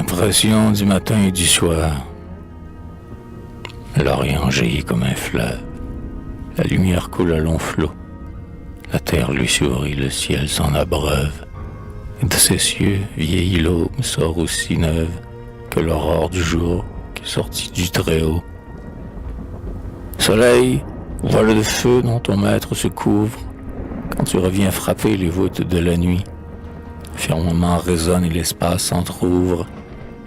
Impression du matin et du soir. L'Orient jaillit comme un fleuve. La lumière coule à longs flots. La terre lui sourit, le ciel s'en abreuve. Et de ses cieux, vieillit l'aube sort aussi neuve que l'aurore du jour qui est sortie du Très-Haut. Soleil, voile de feu dont ton maître se couvre quand tu reviens frapper les voûtes de la nuit. Le firmament résonne et l'espace s'entr'ouvre,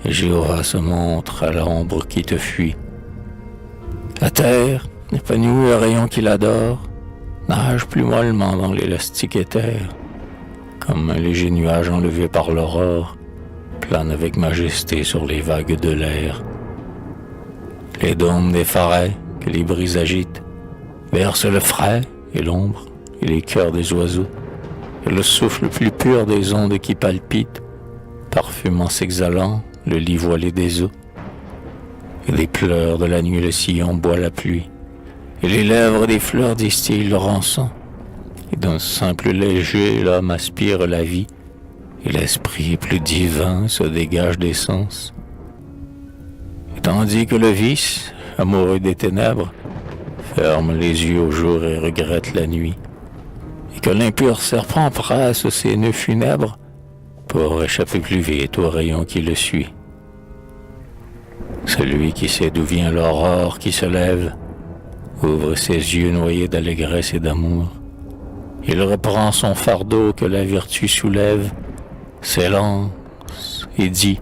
et Jéhovah se montre à l'ombre qui te fuit. La terre, épanouie, un rayon qui l'adore, nage plus mollement dans l'élastique éther, comme un léger nuage enlevé par l'aurore, plane avec majesté sur les vagues de l'air. Les dômes des forêts que les brises agitent versent le frais et l'ombre et les cœurs des oiseaux, et le souffle plus pur des ondes qui palpitent, parfumant s'exhalant le lit voilé des eaux. Et des pleurs de la nuit le sillon boit la pluie, et les lèvres des fleurs distillent le rançon, et d'un simple léger l'homme aspire la vie, et l'esprit plus divin se dégage des sens. Et tandis que le vice, amoureux des ténèbres, ferme les yeux au jour et regrette la nuit, et que l'impur serpent presse ses nœuds funèbres pour échapper plus vite au rayon qui le suit. Celui qui sait d'où vient l'aurore qui se lève ouvre ses yeux noyés d'allégresse et d'amour. Il reprend son fardeau que la vertu soulève, s'élance et dit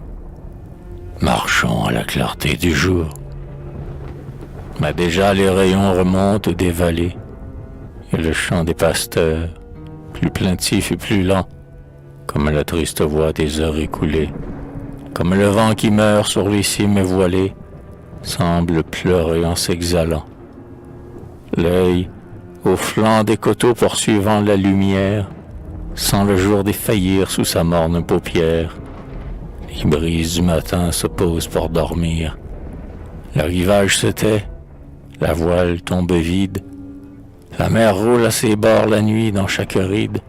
« Marchons à la clarté du jour ». Mais déjà les rayons remontent des vallées, et le chant des pasteurs, plus plaintif et plus lent, comme la triste voix des heures écoulées, comme le vent qui meurt sur les cimes voilées, semble pleurer en s'exhalant. L'œil, au flanc des coteaux poursuivant la lumière, sent le jour défaillir sous sa morne paupière. Les brises du matin se posent pour dormir. Le rivage se tait, la voile tombe vide, la mer roule à ses bords la nuit dans chaque ride,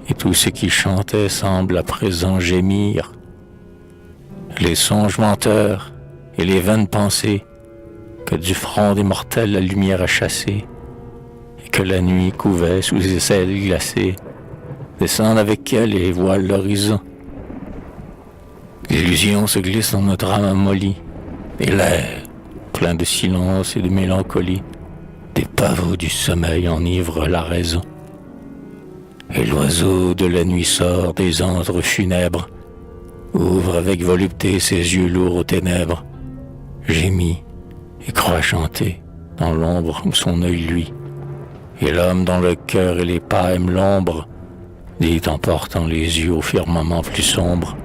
et tout ce qui chantait semble à présent gémir. Les songes menteurs et les vaines pensées que du front des mortels la lumière a chassées, et que la nuit couvait sous ses ailes glacées, descendent avec elle et voilent l'horizon. L'illusion se glisse dans notre âme amollie, et l'air, plein de silence et de mélancolie, des pavots du sommeil enivrent la raison. Et l'oiseau de la nuit sort des antres funèbres, ouvre avec volupté ses yeux lourds aux ténèbres, gémit et croit chanter dans l'ombre où son œil luit. Et l'homme dont le cœur et les pas aiment l'ombre, dit en portant les yeux au firmament plus sombre,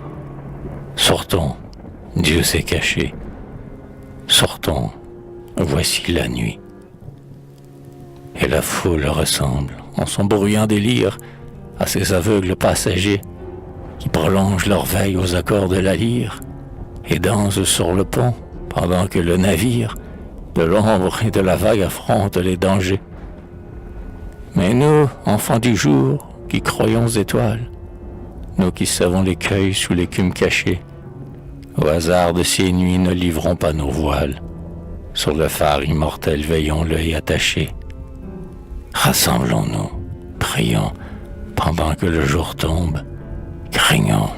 « Sortons, Dieu s'est caché. Sortons, voici la nuit. » Et la foule ressemble, en son bruyant délire, à ces aveugles passagers qui prolongent leur veille aux accords de la lyre et dansent sur le pont pendant que le navire de l'ombre et de la vague affronte les dangers. Mais nous, enfants du jour, qui croyons aux étoiles, nous qui savons l'écueil sous l'écume cachée, au hasard de ces nuits ne livrons pas nos voiles, sur le phare immortel veillons l'œil attaché. Rassemblons-nous, prions, pendant que le jour tombe, craignons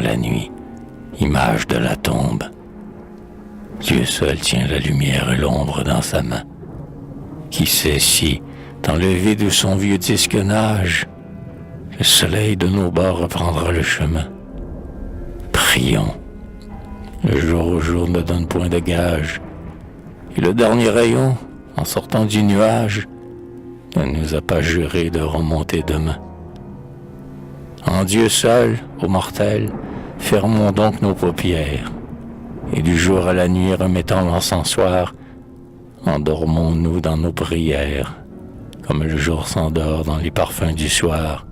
la nuit, image de la tombe. Dieu seul tient la lumière et l'ombre dans sa main. Qui sait si, dans le vide de son vieux disque nage, le soleil de nos bords reprendra le chemin. Prions. Le jour au jour ne donne point de gage, et le dernier rayon, en sortant du nuage, ne nous a pas juré de remonter demain. En Dieu seul, ô mortels, fermons donc nos paupières, et du jour à la nuit remettant l'encensoir, endormons-nous dans nos prières, comme le jour s'endort dans les parfums du soir.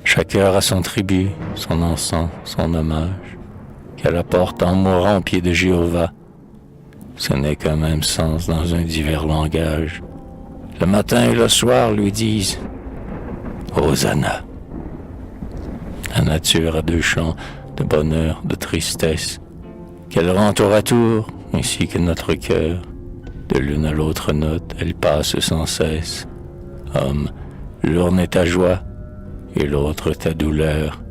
Chaque heure a son tribut, son encens, son hommage, qu'elle apporte en mourant au pied de Jéhovah. Ce n'est qu'un même sens dans un divers langage. Le matin et le soir lui disent « Hosanna ». La nature a deux chants, de bonheur, de tristesse, qu'elle rend tour à tour, ainsi que notre cœur. De l'une à l'autre note, elle passe sans cesse. Homme, l'une est ta joie, et l'autre ta douleur.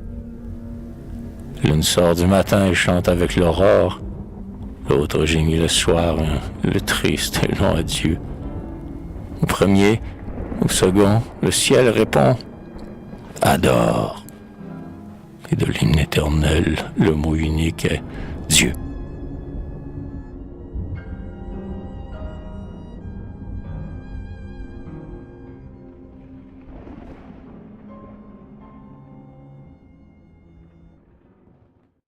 L'une sort du matin et chante avec l'aurore, l'autre gémit le soir, le triste et long adieu. Au premier, au second, le ciel répond « Adore ». Et de l'hymne éternel, le mot unique est « Dieu ».